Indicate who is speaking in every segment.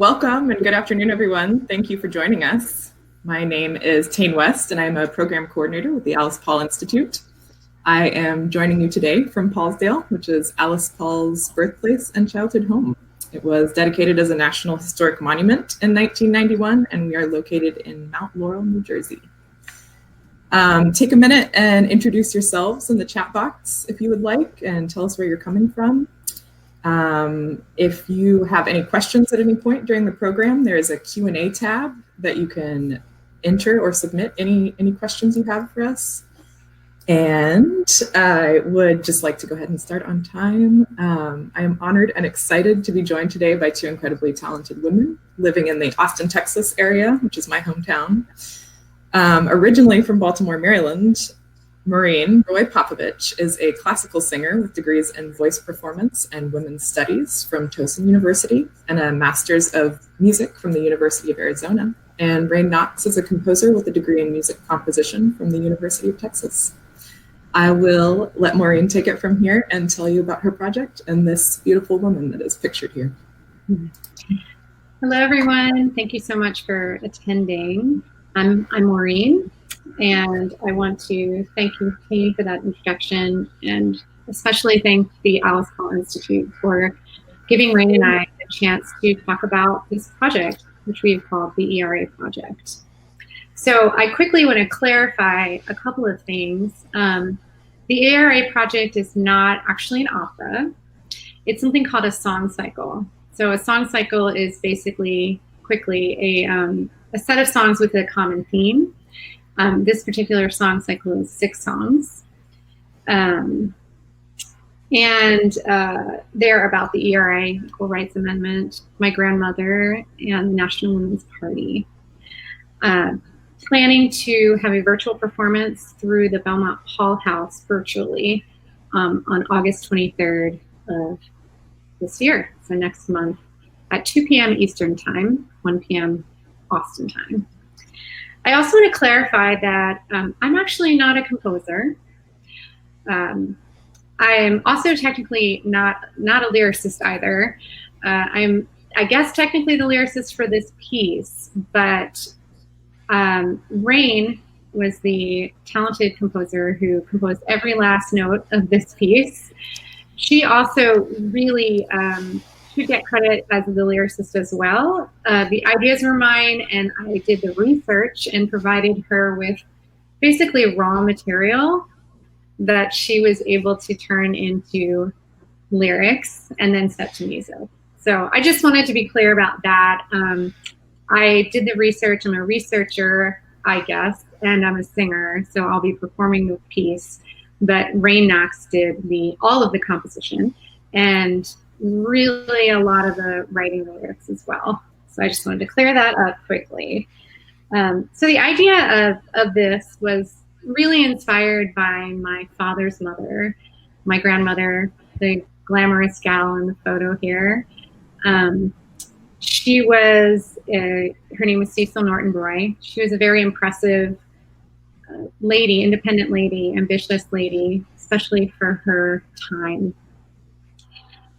Speaker 1: Welcome and good afternoon, everyone. Thank you for joining us. My name is Tane West, and I'm a program coordinator with the Alice Paul Institute. I am joining you today from Paulsdale, which is Alice Paul's birthplace and childhood home. It was dedicated as a National Historic Monument in 1991, and we are located in Mount Laurel, New Jersey. Take a minute and introduce yourselves in the chat box if you would like, and tell us where you're coming from. If you have any questions at any point during the program, there is a Q&A tab that you can enter or submit any questions you have for us. And I would just like to go ahead and start on time. I am honored and excited to be joined today by two incredibly talented women living in the Austin, Texas area, which is my hometown. Originally from Baltimore, Maryland, Maureen Broy Papovich is a classical singer with degrees in voice performance and women's studies from Towson University and a master's of music from the University of Arizona. And Rain Nox is a composer with a degree in music composition from the University of Texas. I will let Maureen take it from here and tell you about her project and this beautiful woman that is pictured here.
Speaker 2: Hello, everyone. Thank you so much for attending. I'm Maureen, and I want to thank you, Kate, for that introduction, and especially thank the Alice Paul Institute for giving Rain and I a chance to talk about this project, which we've called the ERA project. So I quickly want to clarify a couple of things. The ERA project is not actually an opera. It's something called a song cycle. So a song cycle is basically, quickly, a set of songs with a common theme. This particular song cycle is 6 songs. And they're about the ERA, Equal Rights Amendment, my grandmother, and the National Women's Party. Planning to have a virtual performance through the Belmont Paul House virtually on August 23rd of this year, so next month at 2 p.m. Eastern Time, 1 p.m. Austin time. I also want to clarify that I'm actually not a composer. I'm also technically not a lyricist either. I'm, I guess, technically the lyricist for this piece, but Rain was the talented composer who composed every last note of this piece. She also really should get credit as the lyricist as well. The ideas were mine, and I did the research and provided her with basically raw material that she was able to turn into lyrics and then set to music. So I just wanted to be clear about that. I did the research. I'm a researcher, I guess, and I'm a singer, so I'll be performing the piece. But Rain Nox did all of the composition and really a lot of the writing the lyrics as well. So I just wanted to clear that up quickly. So the idea of this was really inspired by my father's mother, my grandmother, the glamorous gal in the photo here. She was, her name was Cecil Norton Broy. She was a very impressive lady, independent lady, ambitious lady, especially for her time.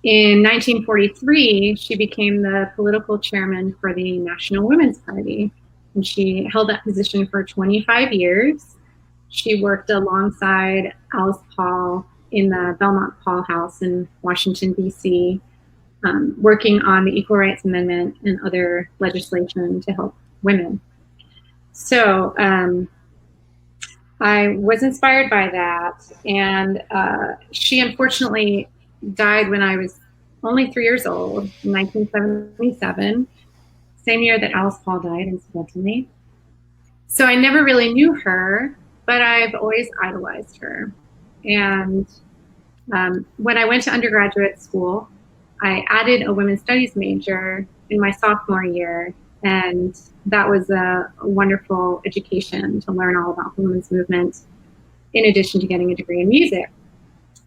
Speaker 2: In 1943, she became the political chairman for the National Women's Party, and she held that position for 25 years. She worked alongside Alice Paul in the Belmont Paul House in Washington, D.C., working on the Equal Rights Amendment and other legislation to help women. So I was inspired by that, and she unfortunately died when I was only 3 years old, in 1977, same year that Alice Paul died, incidentally. So I never really knew her, but I've always idolized her. And when I went to undergraduate school, I added a women's studies major in my sophomore year, and that was a wonderful education to learn all about the women's movement, in addition to getting a degree in music.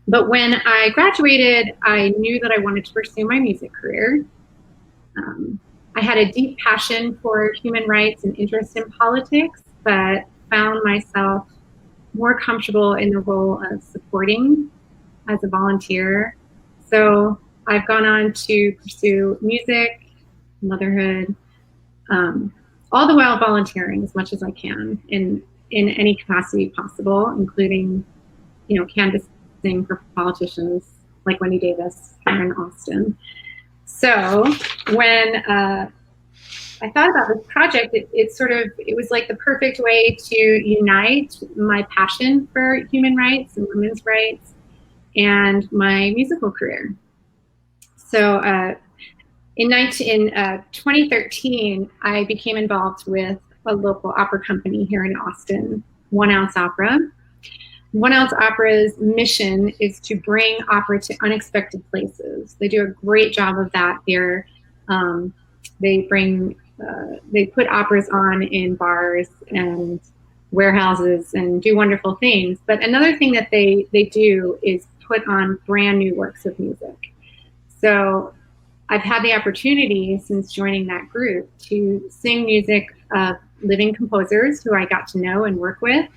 Speaker 2: But when I graduated, I knew that I wanted to pursue my music career. I had a deep passion for human rights and interest in politics, but found myself more comfortable in the role of supporting as a volunteer. So I've gone on to pursue music motherhood, all the while volunteering as much as I can in any capacity possible, including, canvassing for politicians like Wendy Davis here in Austin. So when I thought about this project, it was like the perfect way to unite my passion for human rights and women's rights and my musical career. So in 2013, I became involved with a local opera company here in Austin, 1 Ounce Opera. 1 Ounce Opera's mission is to bring opera to unexpected places. They do a great job of that. They put operas on in bars and warehouses and do wonderful things. But another thing that they do is put on brand new works of music. So I've had the opportunity since joining that group to sing music of living composers who I got to know and work with,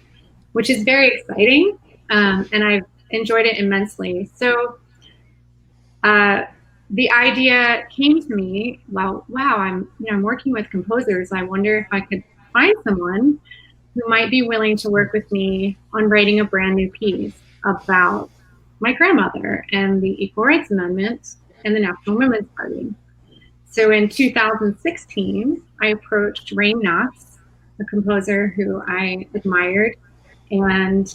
Speaker 2: which is very exciting, and I've enjoyed it immensely. So the idea came to me, wow, I'm working with composers. I wonder if I could find someone who might be willing to work with me on writing a brand new piece about my grandmother and the Equal Rights Amendment and the National Women's Party. So in 2016, I approached Rain Nox, a composer who I admired, and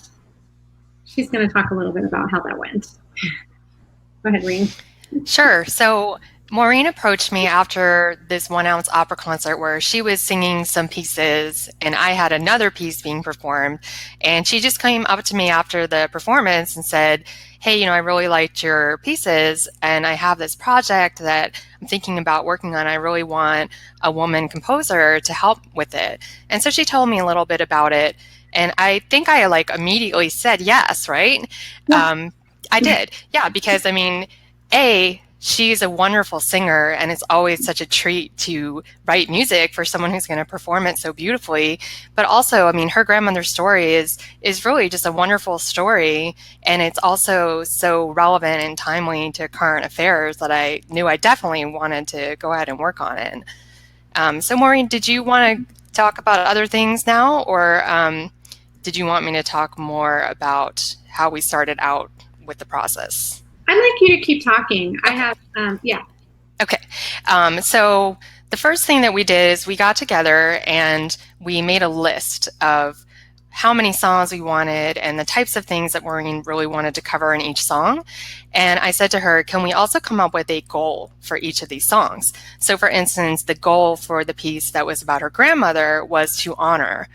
Speaker 2: she's going to talk a little bit about how that went. Go ahead, Rain.
Speaker 3: Sure. So Maureen approached me after this 1 Ounce Opera concert where she was singing some pieces and I had another piece being performed. And she just came up to me after the performance and said, hey, I really liked your pieces and I have this project that I'm thinking about working on. I really want a woman composer to help with it. And so she told me a little bit about it. And I think I immediately said yes, right? Yeah. I did. Yeah, because she's a wonderful singer and it's always such a treat to write music for someone who's going to perform it so beautifully. But also, her grandmother's story is really just a wonderful story. And it's also so relevant and timely to current affairs that I knew I definitely wanted to go ahead and work on it. So Maureen, did you want to talk about other things now? Or did you want me to talk more about how we started out with the process?
Speaker 2: I'd like you to keep talking. I have, yeah.
Speaker 3: Okay. So the first thing that we did is we got together and we made a list of how many songs we wanted and the types of things that Maureen really wanted to cover in each song. And I said to her, can we also come up with a goal for each of these songs? So for instance, the goal for the piece that was about her grandmother was to honor.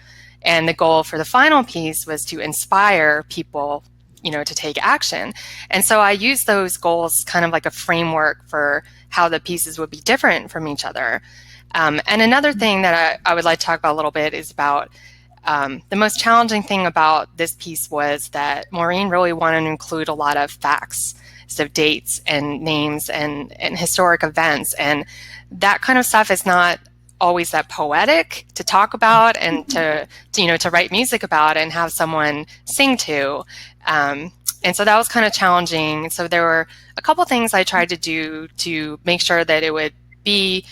Speaker 3: And the goal for the final piece was to inspire people to take action. And so I used those goals kind of like a framework for how the pieces would be different from each other. And another thing that I would like to talk about a little bit is about the most challenging thing about this piece was that Maureen really wanted to include a lot of facts, so dates and names and historic events. And that kind of stuff is not always that poetic to talk about and to write music about and have someone sing to. And so that was kind of challenging. So there were a couple things I tried to do to make sure that it would be,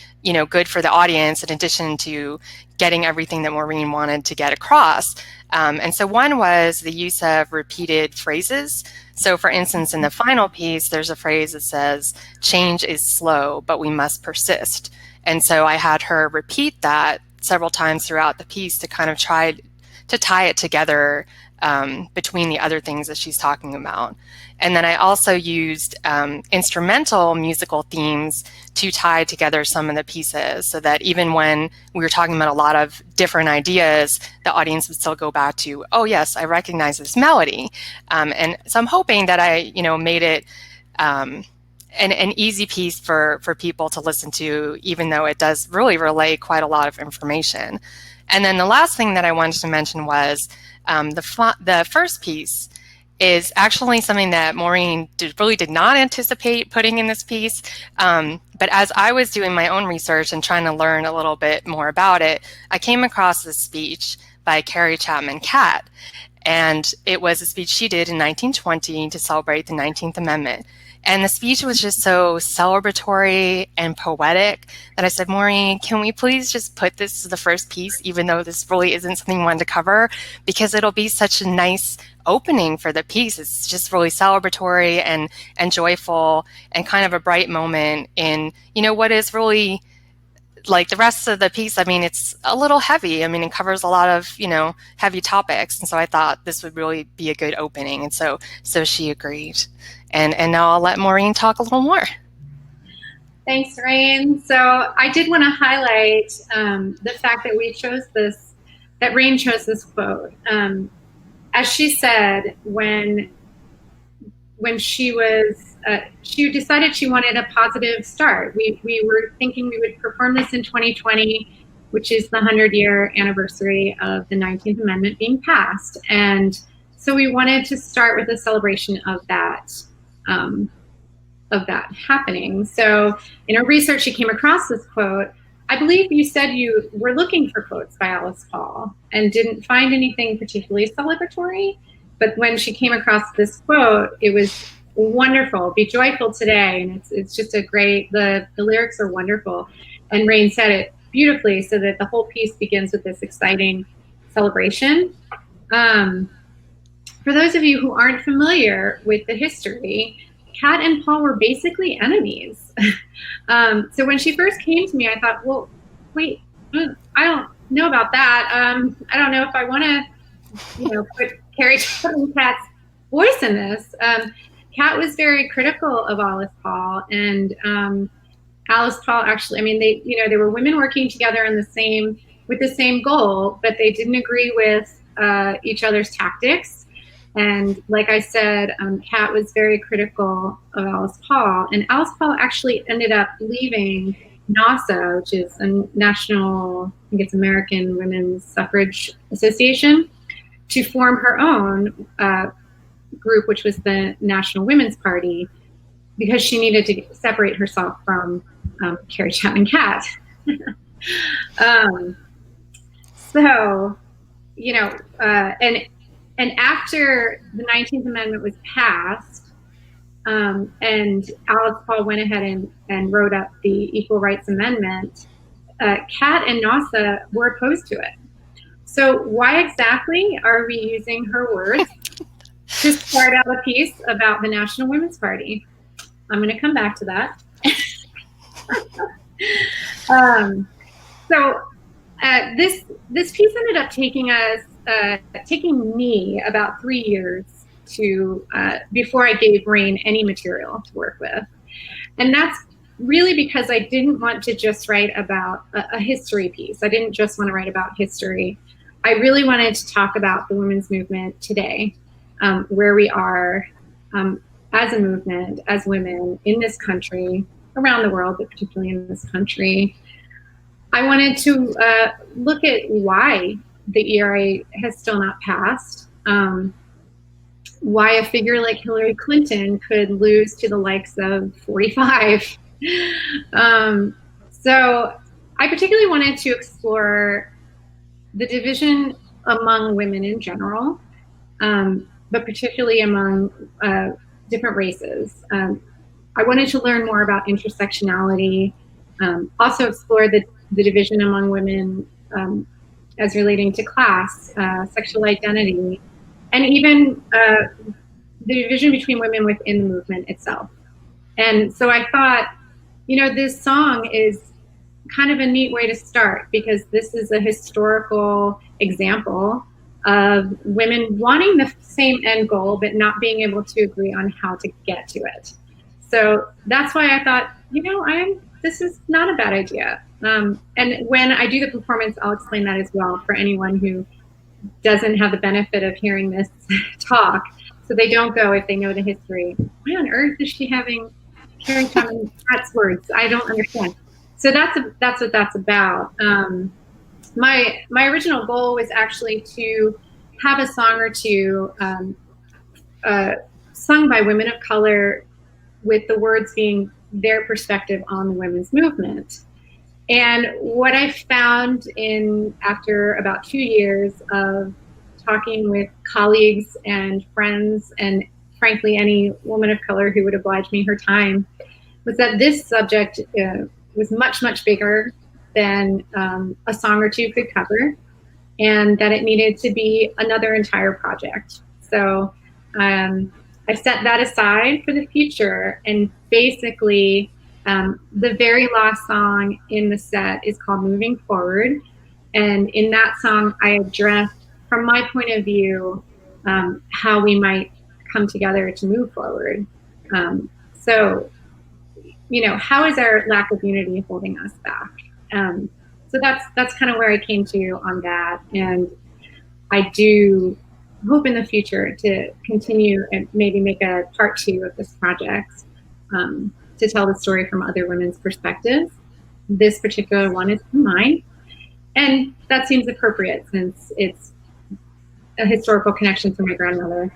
Speaker 3: good for the audience in addition to getting everything that Maureen wanted to get across. And so one was the use of repeated phrases. So for instance, in the final piece, there's a phrase that says, change is slow, but we must persist. And so I had her repeat that several times throughout the piece to kind of try to tie it together between the other things that she's talking about. And then I also used instrumental musical themes to tie together some of the pieces so that even when we were talking about a lot of different ideas, the audience would still go back to, oh yes, I recognize this melody. And so I'm hoping that I, made it an easy piece for people to listen to, even though it does really relay quite a lot of information. And then the last thing that I wanted to mention was the first piece is actually something that Maureen really did not anticipate putting in this piece. But as I was doing my own research and trying to learn a little bit more about it, I came across this speech by Carrie Chapman Catt. And it was a speech she did in 1920 to celebrate the 19th Amendment. And the speech was just so celebratory and poetic that I said, Maureen, can we please just put this as the first piece, even though this really isn't something we wanted to cover, because it'll be such a nice opening for the piece. It's just really celebratory and joyful and kind of a bright moment in, you know, what is really like the rest of the piece. I mean, it's a little heavy. I mean, it covers a lot of, you know, heavy topics. And so I thought this would really be a good opening. And so she agreed. And now I'll let Maureen talk a little more.
Speaker 2: Thanks, Rain. So I did want to highlight the fact that we chose this, that Rain chose this quote. As she said, when she was, she decided she wanted a positive start. We were thinking we would perform this in 2020, which is the 100-year anniversary of the 19th Amendment being passed. And so we wanted to start with a celebration of that happening. So in her research, she came across this quote. I believe you said you were looking for quotes by Alice Paul and didn't find anything particularly celebratory. But when she came across this quote, it was wonderful. Be joyful today. And it's just a great, the lyrics are wonderful. And Rain said it beautifully, so that the whole piece begins with this exciting celebration. For those of you who aren't familiar with the history, Kat and Paul were basically enemies. So when she first came to me, I thought, well, wait, I don't know about that. I don't know if I want to, you know, put Carrie and Kat's voice in this. Kat was very critical of Alice Paul, and Alice Paul actually, I mean, they, you know, they were women working together in with the same goal, but they didn't agree with each other's tactics. And like I said, Kat was very critical of Alice Paul, and Alice Paul actually ended up leaving NASA, which is a national, I think it's American Women's Suffrage Association, to form her own group, which was the National Women's Party, because she needed to separate herself from Carrie Chapman Catt. So, you know, and after the 19th Amendment was passed, and Alice Paul went ahead and wrote up the Equal Rights Amendment, Kat and NASA were opposed to it. So why exactly are we using her words to start out a piece about the National Women's Party? I'm going to come back to that. This piece ended up taking me about 3 years to before I gave Rain any material to work with. And that's really because I didn't want to just write about a history piece. I didn't just want to write about history. I really wanted to talk about the women's movement today, where we are as a movement, as women in this country, around the world, but particularly in this country. I wanted to look at why the ERA has still not passed, why a figure like Hillary Clinton could lose to the likes of 45. So I particularly wanted to explore the division among women in general, but particularly among different races. I wanted to learn more about intersectionality, also explore the division among women as relating to class, sexual identity, and even the division between women within the movement itself. And so I thought, you know, this song is kind of a neat way to start, because this is a historical example of women wanting the same end goal, but not being able to agree on how to get to it. So that's why I thought, you know, this is not a bad idea. And when I do the performance, I'll explain that as well for anyone who doesn't have the benefit of hearing this talk. So they don't go, if they know the history, why on earth is she having Carrie Chapman Catt's words? I don't understand. So that's what that's about. My original goal was actually to have a song or two sung by women of color, with the words being their perspective on the women's movement. And what I found after about 2 years of talking with colleagues and friends and frankly, any woman of color who would oblige me her time, was that this subject was much, much bigger than a song or two could cover, and that it needed to be another entire project. So I set that aside for the future, and basically the very last song in the set is called Moving Forward. And in that song, I addressed, from my point of view, how we might come together to move forward. So, how is our lack of unity holding us back? So that's kind of where I came to on that. And I do hope in the future to continue and maybe make a part 2 of this project, to tell the story from other women's perspectives. This particular one is mine, and that seems appropriate since it's a historical connection to my grandmother.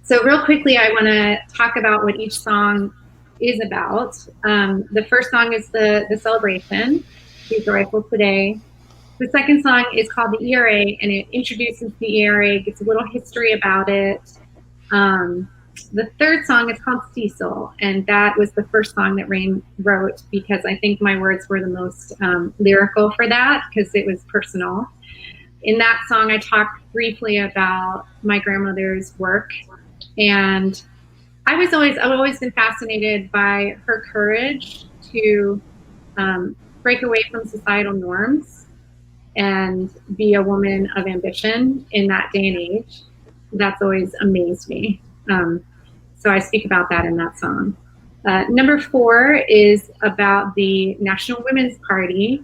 Speaker 2: So real quickly, I want to talk about what each song is about. The first song is the celebration, Be Joyful Today. The second song is called the ERA, and it introduces the ERA, gets a little history about it. The third song is called Cecil, and that was the first song that Rain wrote because I think my words were the most lyrical for that because it was personal. In that song, I talked briefly about my grandmother's work, and I've always been fascinated by her courage to break away from societal norms and be a woman of ambition in that day and age. That's always amazed me. So I speak about that in that song. Number 4 is about the National Women's Party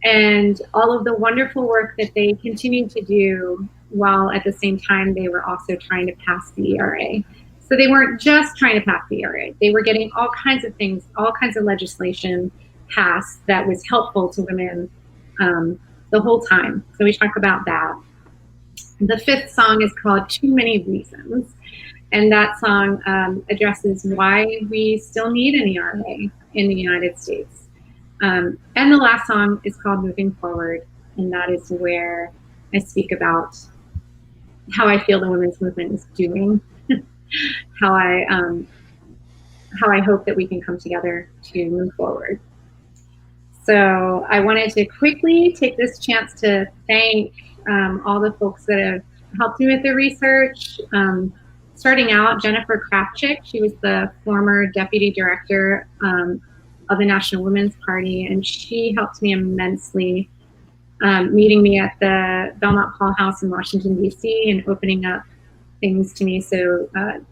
Speaker 2: and all of the wonderful work that they continued to do while at the same time they were also trying to pass the ERA. So they weren't just trying to pass the ERA. They were getting all kinds of things, all kinds of legislation passed that was helpful to women the whole time. So we talk about that. The 5th song is called Too Many Reasons. And that song addresses why we still need an ERA in the United States. And the last song is called Moving Forward. And that is where I speak about how I feel the women's movement is doing, how I hope that we can come together to move forward. So I wanted to quickly take this chance to thank all the folks that have helped me with the research. Starting out, Jennifer Krafchick, she was the former deputy director of the National Women's Party, and she helped me immensely, meeting me at the Belmont Hall House in Washington, D.C., and opening up things to me, so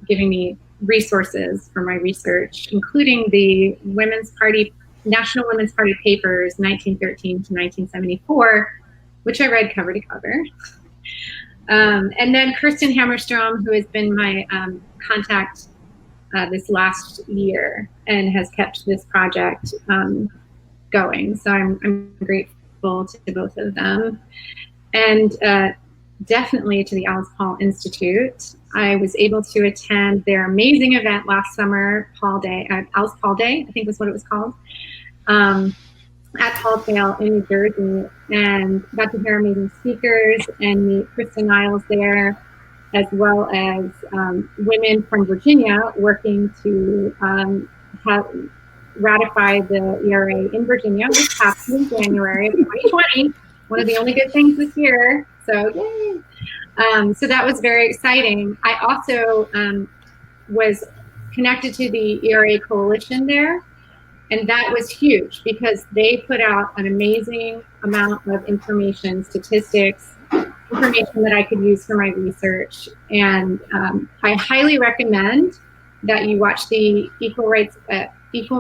Speaker 2: giving me resources for my research, including the National Women's Party papers, 1913 to 1974, which I read cover to cover. And then Kirsten Hammerstrom, who has been my contact this last year and has kept this project going. So I'm grateful to both of them. And definitely to the Alice Paul Institute. I was able to attend their amazing event last summer, Alice Paul Day, I think was what it was called, at Talltale in New Jersey, and got to hear amazing speakers and meet Kristen Niles there, as well as women from Virginia working to ratify the ERA in Virginia, which happened in January of 2020. One of the only good things this year. So yay! So that was very exciting. I also was connected to the ERA Coalition there, and that was huge because they put out an amazing amount of information, statistics, information that I could use for my research. And I highly recommend that you watch the Equal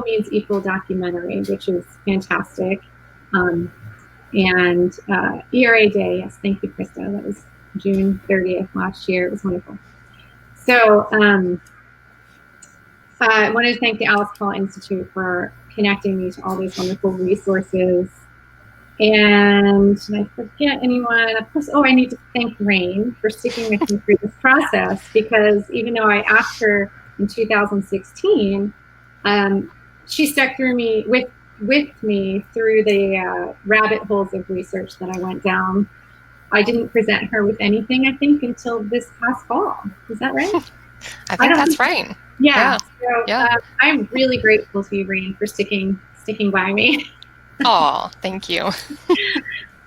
Speaker 2: Means Equal documentary, which is fantastic. And ERA Day, yes, thank you, Krista. That was June 30th last year. It was wonderful. So I wanted to thank the Alice Paul Institute for connecting me to all these wonderful resources. And did I forget anyone? Of course, I need to thank Rain for sticking with me through this process, because even though I asked her in 2016, she stuck with me through the rabbit holes of research that I went down. I didn't present her with anything, I think, until this past fall. Is that right?
Speaker 3: I think that's right.
Speaker 2: Yeah. So I'm really grateful to you, Rain, for sticking by me.
Speaker 3: Oh, thank you.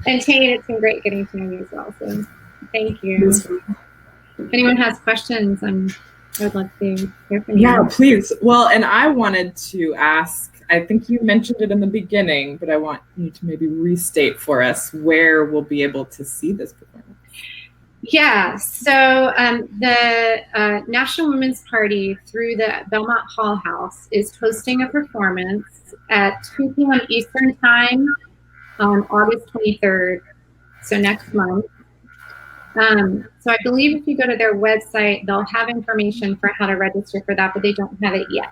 Speaker 2: And Tane, it's been great getting to know you as well. So thank you. If anyone has questions, I would love to hear from you.
Speaker 1: Yeah, please. Well, and I wanted to ask, I think you mentioned it in the beginning, but I want you to maybe restate for us where we'll be able to see this performance.
Speaker 2: Yeah, so the National Women's Party through the Belmont Hall House is hosting a performance at 2 p.m. Eastern Time on August 23rd, so next month. So I believe if you go to their website, they'll have information for how to register for that, but they don't have it yet.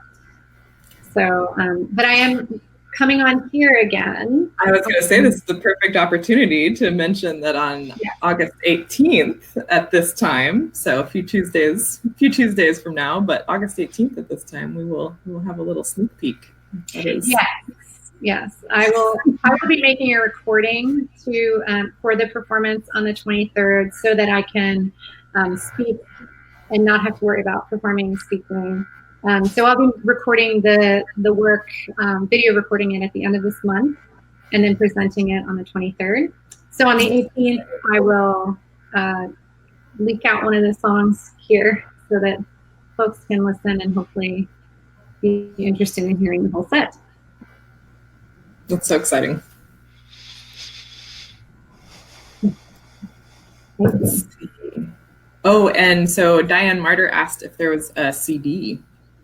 Speaker 2: So, but I am coming on here again.
Speaker 1: I was going to say this is the perfect opportunity to mention that on August 18th at this time, so a few Tuesdays from now, but August 18th at this time, we will have a little sneak peek. That is.
Speaker 2: Yes. I will be making a recording for the performance on the 23rd so that I can speak and not have to worry about performing and speaking. So I'll be recording the work, video recording it at the end of this month, and then presenting it on the 23rd. So on the 18th, I will leak out one of the songs here so that folks can listen and hopefully be interested in hearing the whole set.
Speaker 1: That's so exciting. Let's see. Oh, and so Diane Martyr asked if there was a CD.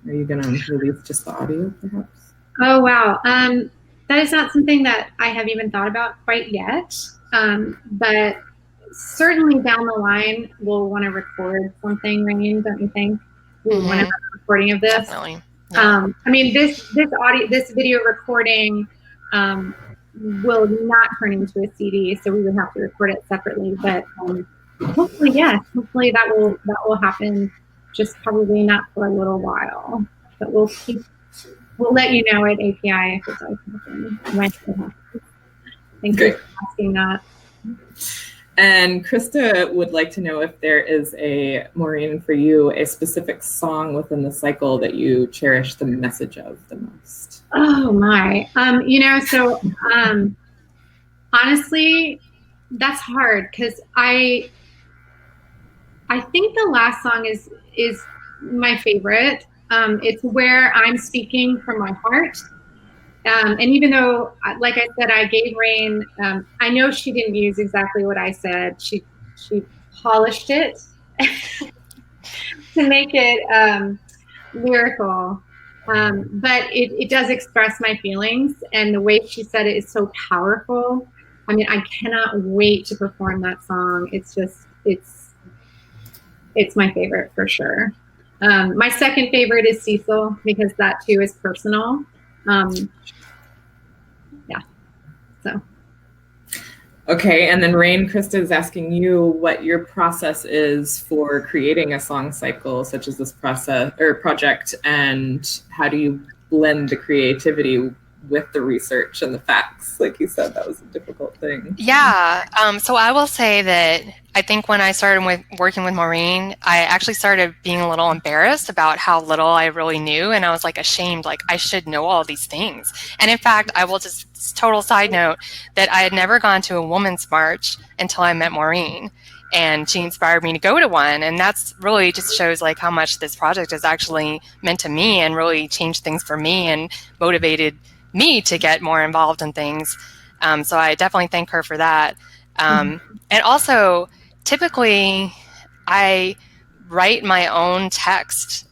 Speaker 1: Are you going to release just the audio, perhaps?
Speaker 2: Oh, wow. That is not something that I have even thought about quite yet. But certainly down the line, we'll want to record something, Rain, don't you think? We want to have a recording of this.
Speaker 3: Definitely. Yeah.
Speaker 2: I mean, this video recording will not turn into a CD, so we would have to record it separately. But hopefully, yes. Hopefully that will happen. Just probably not for a little while, but we'll let you know at API if it does happen. When it happens. Thank you for asking that.
Speaker 1: And Krista would like to know if there is Maureen, for you, a specific song within the cycle that you cherish the message of the most.
Speaker 2: Oh my, so honestly, that's hard because I think the last song is my favorite. It's where I'm speaking from my heart. And even though, like I said, I gave Rain, I know she didn't use exactly what I said. She polished it to make it lyrical. But it does express my feelings, and the way she said it is so powerful. I mean, I cannot wait to perform that song. It's my favorite for sure. My second favorite is Cecil, because that too is personal. So.
Speaker 1: Okay, and then Rain, Krista is asking you what your process is for creating a song cycle such as this project, and how do you blend the creativity with the research and the facts? Like you said, that was a difficult thing.
Speaker 3: Yeah, so I will say that I think when I started working with Maureen, I actually started being a little embarrassed about how little I really knew, and I was like ashamed, like I should know all these things. And in fact, I will just total side note that I had never gone to a women's march until I met Maureen, and she inspired me to go to one. And that's really just shows like how much this project is actually meant to me and really changed things for me and motivated me to get more involved in things. So I definitely thank her for that. And also, typically, I write my own text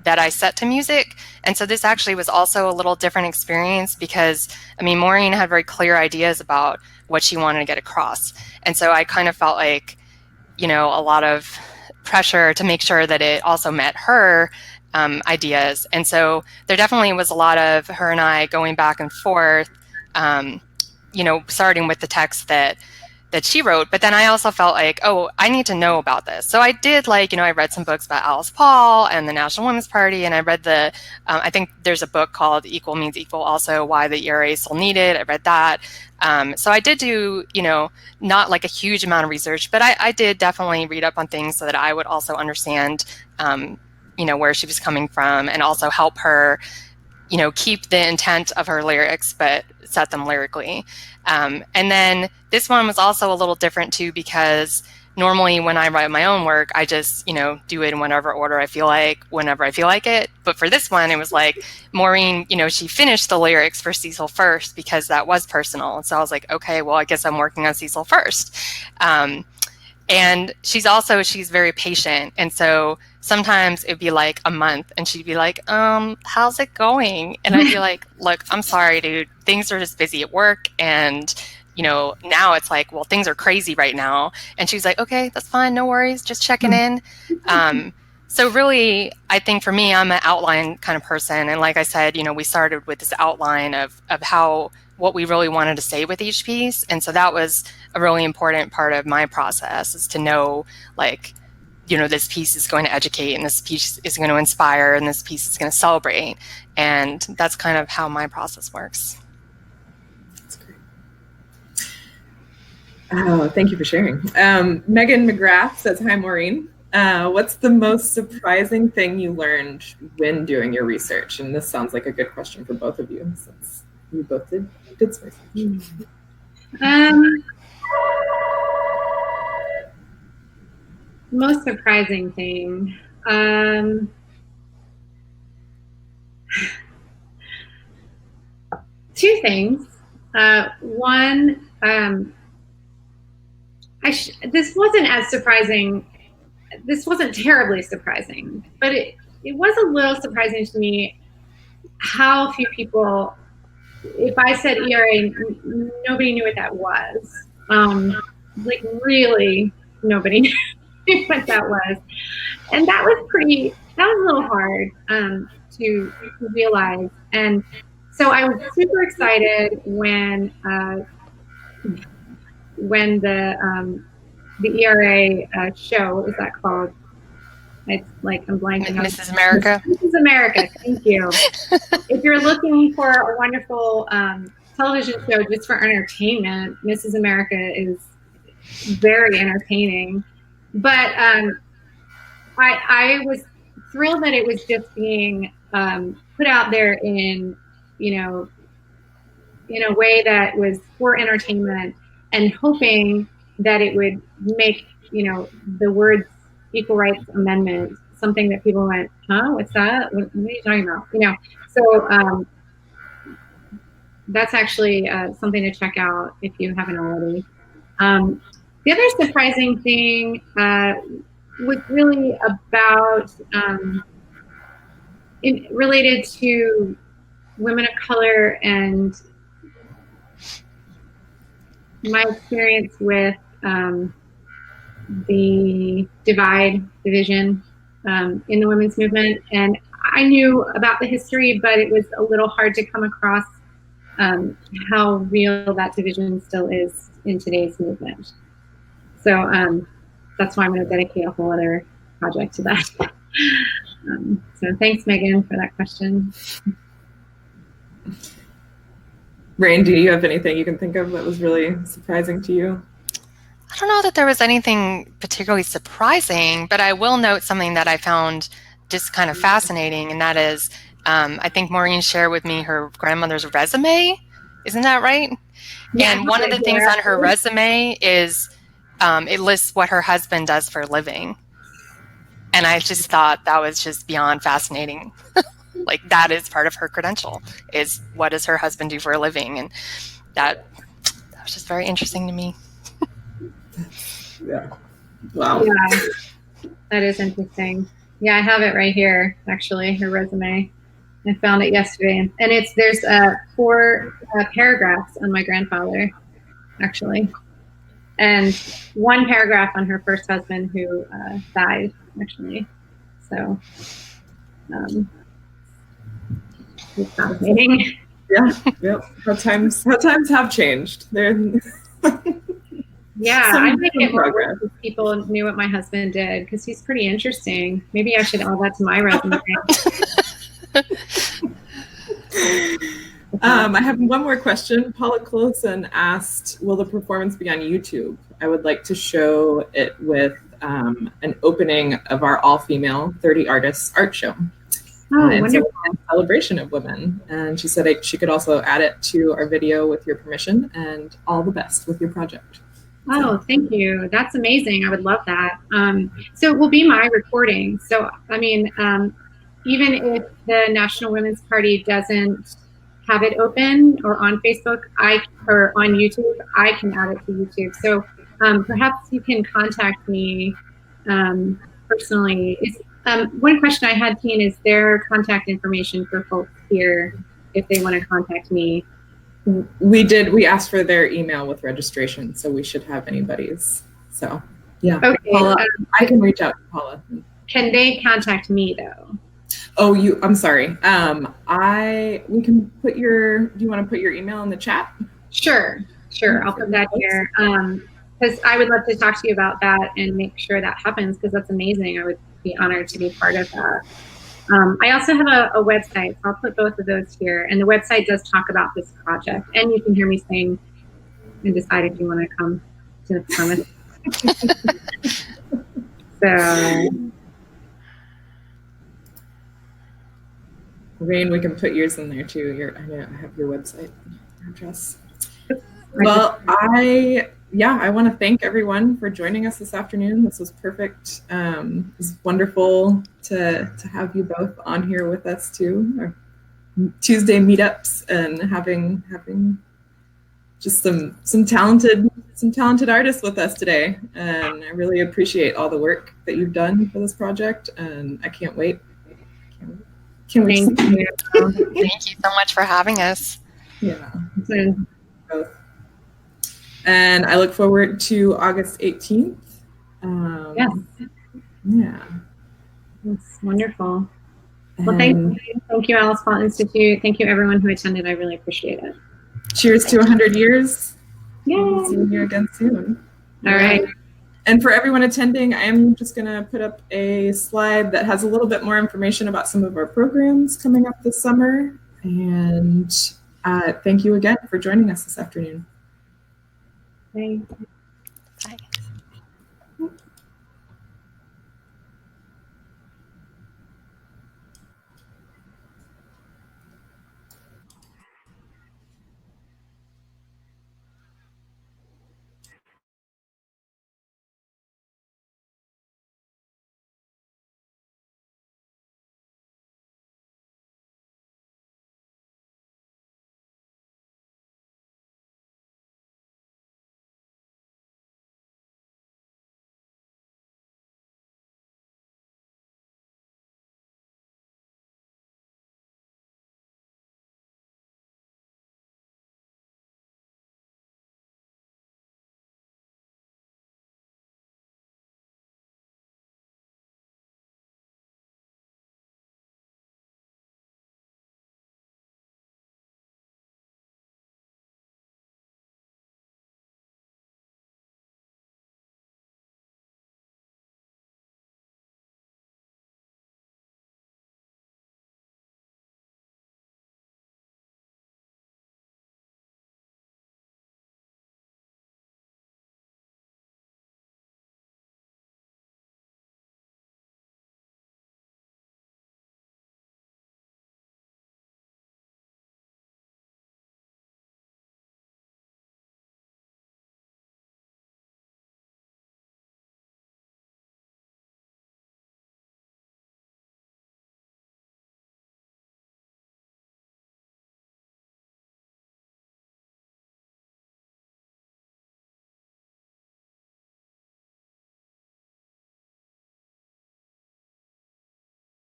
Speaker 3: that I set to music. And so this actually was also a little different experience because, I mean, Maureen had very clear ideas about what she wanted to get across. And so I kind of felt like, a lot of pressure to make sure that it also met her ideas. And so there definitely was a lot of her and I going back and forth, starting with the text that she wrote. But then I also felt like, oh, I need to know about this. So I did I read some books about Alice Paul and the National Women's Party. And I read I think there's a book called Equal Means Equal, also Why the ERA is Still Needed. I read that. So I did do, not like a huge amount of research, but I did definitely read up on things so that I would also understand where she was coming from, and also help her, keep the intent of her lyrics, but set them lyrically. And then this one was also a little different too, because normally when I write my own work, I just, do it in whatever order I feel like, whenever I feel like it. But for this one, it was like Maureen, she finished the lyrics for Cecil first because that was personal. And so I was like, okay, well, I guess I'm working on Cecil first. And she's very patient. And so sometimes it'd be like a month and she'd be like, how's it going? And I'd be like, look, I'm sorry, dude. Things are just busy at work. And, now it's like, well, things are crazy right now. And she's like, okay, that's fine. No worries. Just checking in. So really, I think for me, I'm an outline kind of person. And like I said, we started with this outline of what we really wanted to say with each piece. And so that was a really important part of my process, is to know, like, this piece is going to educate, and this piece is going to inspire, and this piece is going to celebrate. And that's kind of how my process works.
Speaker 1: That's great. Oh, thank you for sharing. Megan McGrath says, hi, Maureen. What's the most surprising thing you learned when doing your research? And this sounds like a good question for both of you, since you both did some research.
Speaker 2: Most surprising thing. Two things. One, this wasn't as surprising. This wasn't terribly surprising, but it was a little surprising to me how few people, if I said ERA, nobody knew what that was. Like, really, nobody knew what that was. And that was a little hard to realize. And so I was super excited when the ERA show, what was that called? It's like, I'm blanking.
Speaker 3: Mrs. America.
Speaker 2: Mrs. America, thank you. If you're looking for a wonderful television show just for entertainment, Mrs. America is very entertaining. But I was thrilled that it was just being put out there in a way that was for entertainment, and hoping that it would make, the words equal rights amendment something that people went, huh, what's that? What are you talking about? So that's actually something to check out if you haven't already. The other surprising thing was really about related to women of color and my experience with the division in the women's movement. And I knew about the history, but it was a little hard to come across how real that division still is in today's movement. So that's why I'm going to dedicate a whole other project to that. So thanks, Megan, for that question.
Speaker 1: Rain, do you have anything you can think of that was really surprising to you?
Speaker 3: I don't know that there was anything particularly surprising, but I will note something that I found just kind of fascinating, and that is, I think Maureen shared with me her grandmother's resume. Isn't that right? Yeah, and one of the things on her resume is it lists what her husband does for a living. And I just thought that was just beyond fascinating. Like, that is part of her credential, is what does her husband do for a living? And that was just very interesting to me.
Speaker 1: Yeah. Wow.
Speaker 2: Yeah, that is interesting. Yeah, I have it right here, actually, her resume. I found it yesterday. And there's 4 paragraphs on my grandfather, actually. And 1 paragraph on her first husband who died, actually. So, it's fascinating.
Speaker 1: Yeah, yep. How times have changed.
Speaker 2: Yeah, I might get more work if people knew what my husband did, because he's pretty interesting. Maybe I should add that to my resume.
Speaker 1: I have one more question. Paula Closen asked, will the performance be on YouTube? I would like to show it with an opening of our all-female 30 artists art show.
Speaker 2: Oh,
Speaker 1: And so
Speaker 2: wonderful.
Speaker 1: in celebration of women. And she said she could also add it to our video with your permission, and all the best with your project.
Speaker 2: Oh, thank you. That's amazing. I would love that. So it will be my recording. So, I mean, even if the National Women's Party doesn't have it open or on Facebook or on YouTube, I can add it to YouTube. So perhaps you can contact me personally. One question I had, Teen, is there contact information for folks here if they want to contact me?
Speaker 1: We asked for their email with registration, so we should have anybody's. So yeah.
Speaker 2: Okay.
Speaker 1: Paula, I can reach out to Paula.
Speaker 2: Can they contact me though?
Speaker 1: Oh, I'm sorry. We can put do you want to put your email in the chat?
Speaker 2: Sure. I'll put that here. Because I would love to talk to you about that and make sure that happens, because that's amazing. I would be honored to be part of that. I also have a website, so I'll put both of those here. And the website does talk about this project. And you can hear me sing and decide if you want to come to the summit. So,
Speaker 1: Rain, we can put yours in there too. I have your website address. Well, I want to thank everyone for joining us this afternoon. This was perfect. It was wonderful to have you both on here with us too. Our Tuesday meetups and having just some talented artists with us today. And I really appreciate all the work that you've done for this project, and I can't wait. Can't wait.
Speaker 2: Thank you.
Speaker 3: Thank you so much for having us.
Speaker 1: Yeah. Both. And I look forward to August 18th.
Speaker 2: Yes.
Speaker 1: Yeah.
Speaker 2: That's wonderful. Well, thank you, Alice Paul Institute. Thank you, everyone who attended. I really appreciate it.
Speaker 1: Cheers to 100 years.
Speaker 2: Yay.
Speaker 1: We'll see you again soon.
Speaker 2: All right.
Speaker 1: And for everyone attending, I am just going to put up a slide that has a little bit more information about some of our programs coming up this summer. And thank you again for joining us this afternoon.
Speaker 2: Bye.
Speaker 3: Bye.